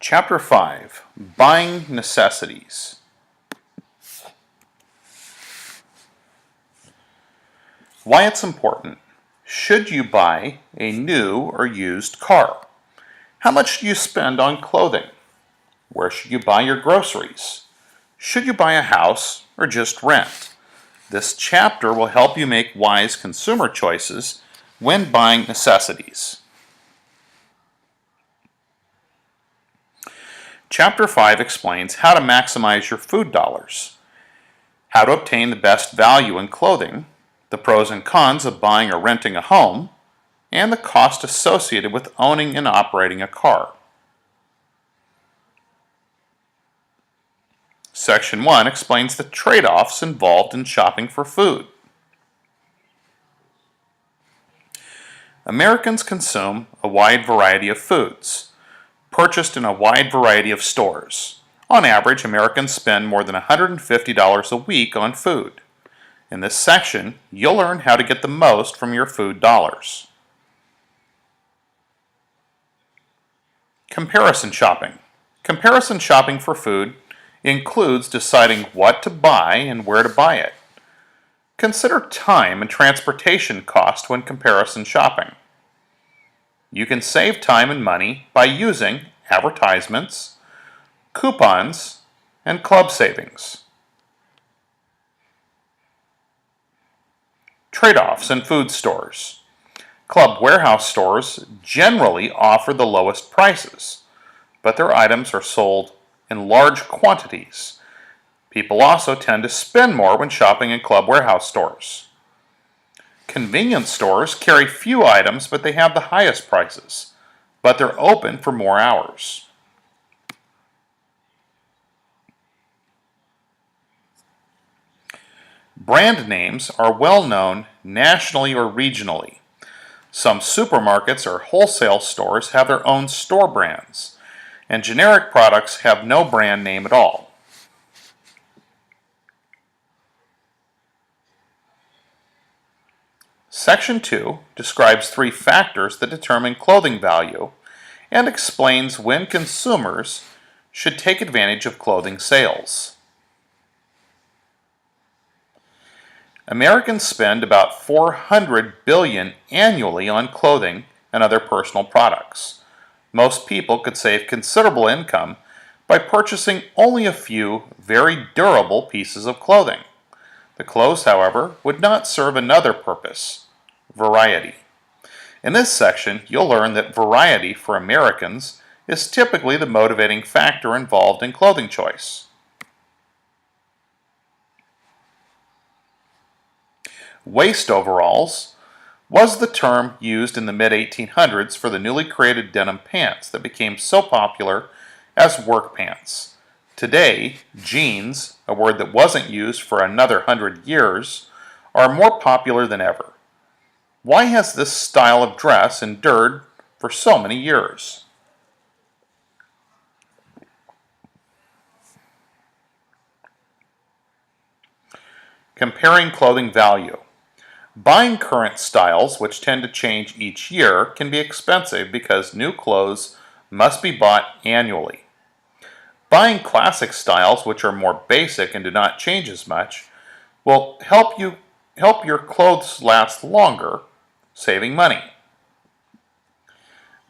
Chapter 5, Buying Necessities. Why it's important. Should you buy a new or used car? How much do you spend on clothing? Where should you buy your groceries? Should you buy a house or just rent? This chapter will help you make wise consumer choices when buying necessities. Chapter 5 explains how to maximize your food dollars, how to obtain the best value in clothing, the pros and cons of buying or renting a home, and the cost associated with owning and operating a car. Section 1 explains the trade-offs involved in shopping for food. Americans consume a wide variety of foods, purchased in a wide variety of stores. On average, Americans spend more than $150 a week on food. In this section, you'll learn how to get the most from your food dollars. Comparison shopping. Comparison shopping for food includes deciding what to buy and where to buy it. Consider time and transportation cost when comparison shopping. You can save time and money by using advertisements, coupons, and club savings. Trade-offs in food stores. Club warehouse stores generally offer the lowest prices, but their items are sold in large quantities. People also tend to spend more when shopping in club warehouse stores. Convenience stores carry few items, but they have the highest prices, but they're open for more hours. Brand names are well known nationally or regionally. Some supermarkets or wholesale stores have their own store brands, and generic products have no brand name at all. Section 2 describes 3 factors that determine clothing value and explains when consumers should take advantage of clothing sales. Americans spend about $400 billion annually on clothing and other personal products. Most people could save considerable income by purchasing only a few very durable pieces of clothing. The clothes, however, would not serve another purpose: variety. In this section, you'll learn that variety for Americans is typically the motivating factor involved in clothing choice. Waist overalls was the term used in the mid-1800s for the newly created denim pants that became so popular as work pants. Today, jeans, a word that wasn't used for another 100 years, are more popular than ever. Why has this style of dress endured for so many years? Comparing clothing value. Buying current styles, which tend to change each year, can be expensive because new clothes must be bought annually. Buying classic styles, which are more basic and do not change as much, will help your clothes last longer, saving money.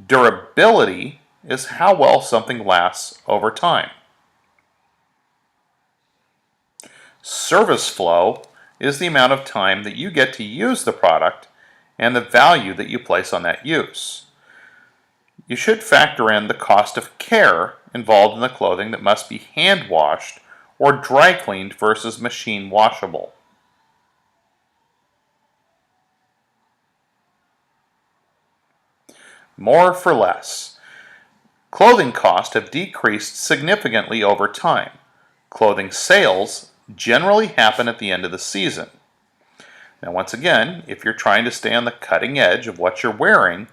Durability is how well something lasts over time. Service flow is the amount of time that you get to use the product and the value that you place on that use. You should factor in the cost of care involved in the clothing that must be hand washed or dry cleaned versus machine washable. More for less. Clothing costs have decreased significantly over time. Clothing sales generally happen at the end of the season. Now, once again, if you're trying to stay on the cutting edge of what you're wearing,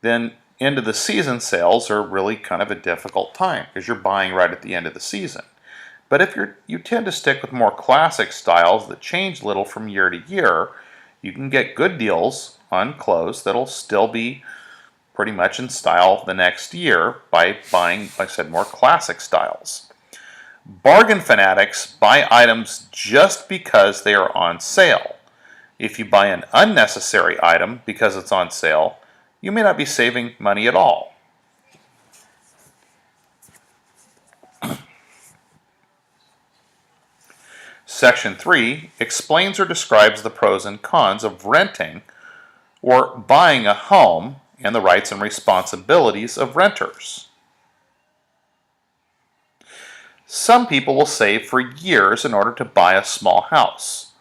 then end of the season sales are really kind of a difficult time because you're buying right at the end of the season. But if you tend to stick with more classic styles that change little from year to year, you can get good deals on clothes that'll still be pretty much in style the next year by buying, like I said, more classic styles. Bargain fanatics buy items just because they are on sale. If you buy an unnecessary item because it's on sale, you may not be saving money at all. Section 3 explains or describes the pros and cons of renting or buying a home and the rights and responsibilities of renters. Some people will save for years in order to buy a small house.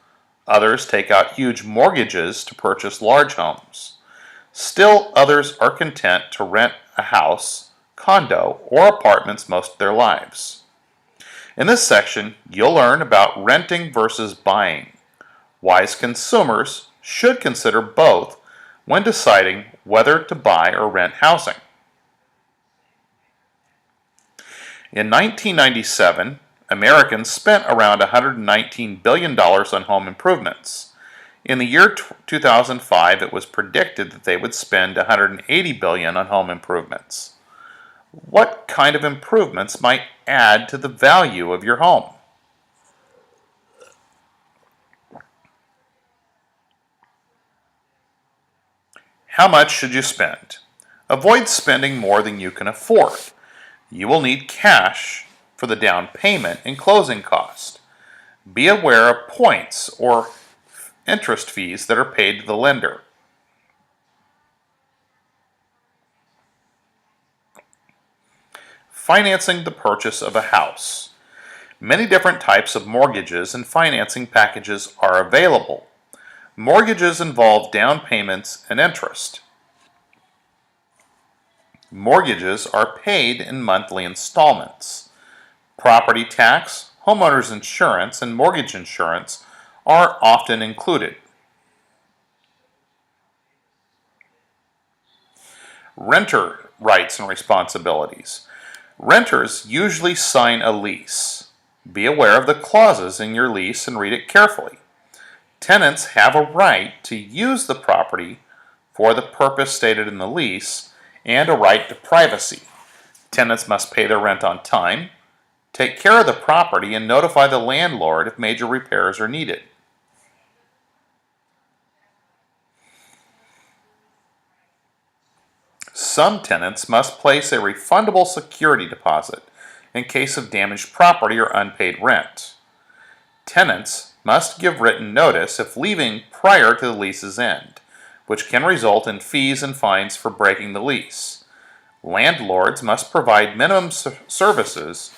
Others take out huge mortgages to purchase large homes. Still, others are content to rent a house, condo, or apartments most of their lives. In this section, you'll learn about renting versus buying. Wise consumers should consider both when deciding whether to buy or rent housing. In 1997, Americans spent around $119 billion on home improvements. In the year 2005, it was predicted that they would spend $180 billion on home improvements. What kind of improvements might add to the value of your home? How much should you spend? Avoid spending more than you can afford. You will need cash for the down payment and closing cost. Be aware of points or interest fees that are paid to the lender. Financing the purchase of a house. Many different types of mortgages and financing packages are available. Mortgages involve down payments and interest. Mortgages are paid in monthly installments. Property tax, homeowners insurance, and mortgage insurance are often included. Renter rights and responsibilities. Renters usually sign a lease. Be aware of the clauses in your lease and read it carefully. Tenants have a right to use the property for the purpose stated in the lease and a right to privacy. Tenants must pay their rent on time, take care of the property, and notify the landlord if major repairs are needed. Some tenants must place a refundable security deposit in case of damaged property or unpaid rent. Tenants must give written notice if leaving prior to the lease's end, which can result in fees and fines for breaking the lease. Landlords must provide minimum services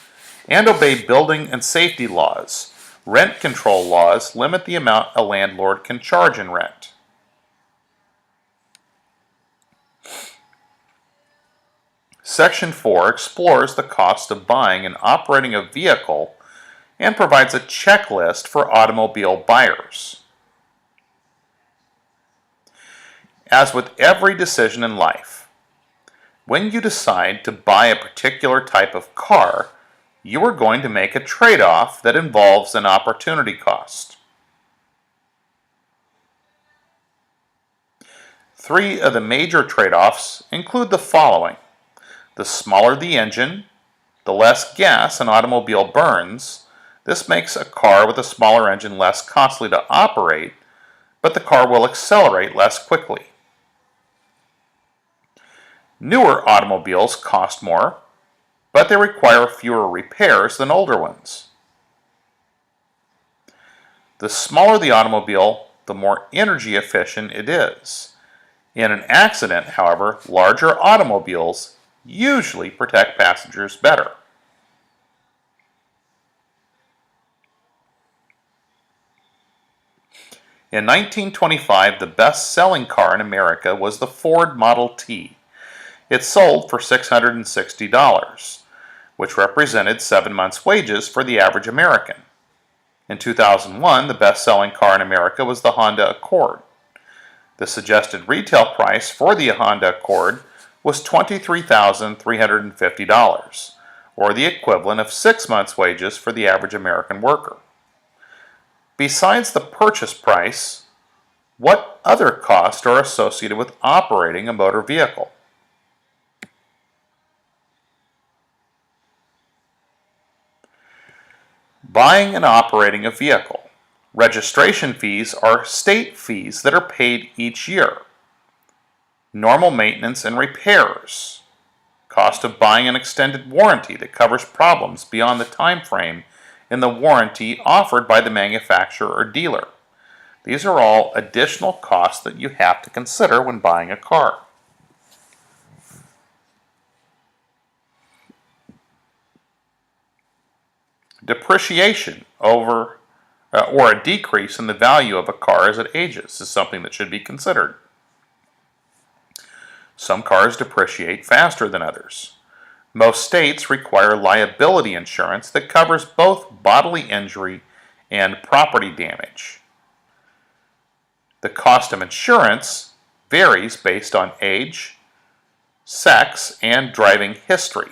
and obey building and safety laws. Rent control laws limit the amount a landlord can charge in rent. Section 4 explores the cost of buying and operating a vehicle and provides a checklist for automobile buyers. As with every decision in life, when you decide to buy a particular type of car, you are going to make a trade-off that involves an opportunity cost. 3 of the major trade-offs include the following. The smaller the engine, the less gas an automobile burns. This makes a car with a smaller engine less costly to operate, but the car will accelerate less quickly. Newer automobiles cost more, but they require fewer repairs than older ones. The smaller the automobile, the more energy efficient it is. In an accident, however, larger automobiles usually protect passengers better. In 1925, the best-selling car in America was the Ford Model T. It sold for $660, which represented 7 months' wages for the average American. In 2001, the best-selling car in America was the Honda Accord. The suggested retail price for the Honda Accord was $23,350, or the equivalent of 6 months' wages for the average American worker. Besides the purchase price, what other costs are associated with operating a motor vehicle? Buying and operating a vehicle. Registration fees are state fees that are paid each year. Normal maintenance and repairs. Cost of buying an extended warranty that covers problems beyond the time frame in the warranty offered by the manufacturer or dealer. These are all additional costs that you have to consider when buying a car. Depreciation or a decrease in the value of a car as it ages is something that should be considered. Some cars depreciate faster than others. Most states require liability insurance that covers both bodily injury and property damage. The cost of insurance varies based on age, sex, and driving history.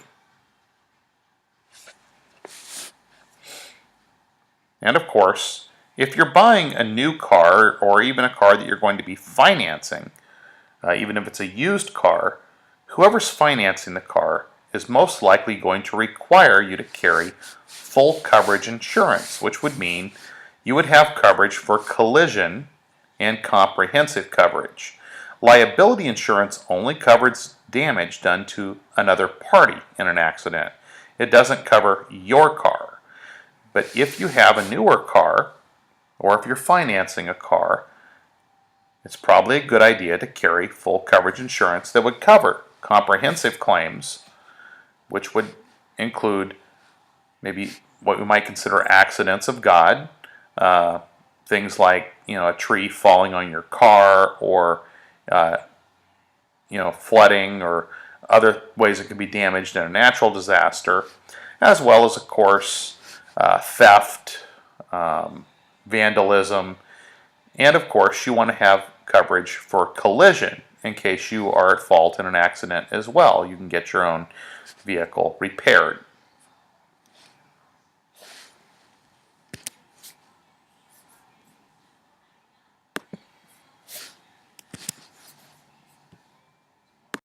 And of course, if you're buying a new car or even a car that you're going to be financing, even if it's a used car, whoever's financing the car is most likely going to require you to carry full coverage insurance, which would mean you would have coverage for collision and comprehensive coverage. Liability insurance only covers damage done to another party in an accident. It doesn't cover your car. But if you have a newer car, or if you're financing a car, it's probably a good idea to carry full coverage insurance that would cover comprehensive claims, which would include maybe what we might consider accidents of God, things like a tree falling on your car, or flooding, or other ways it could be damaged in a natural disaster, as well as, of course, theft, vandalism, and of course you want to have coverage for collision in case you are at fault in an accident as well. You can get your own vehicle repaired.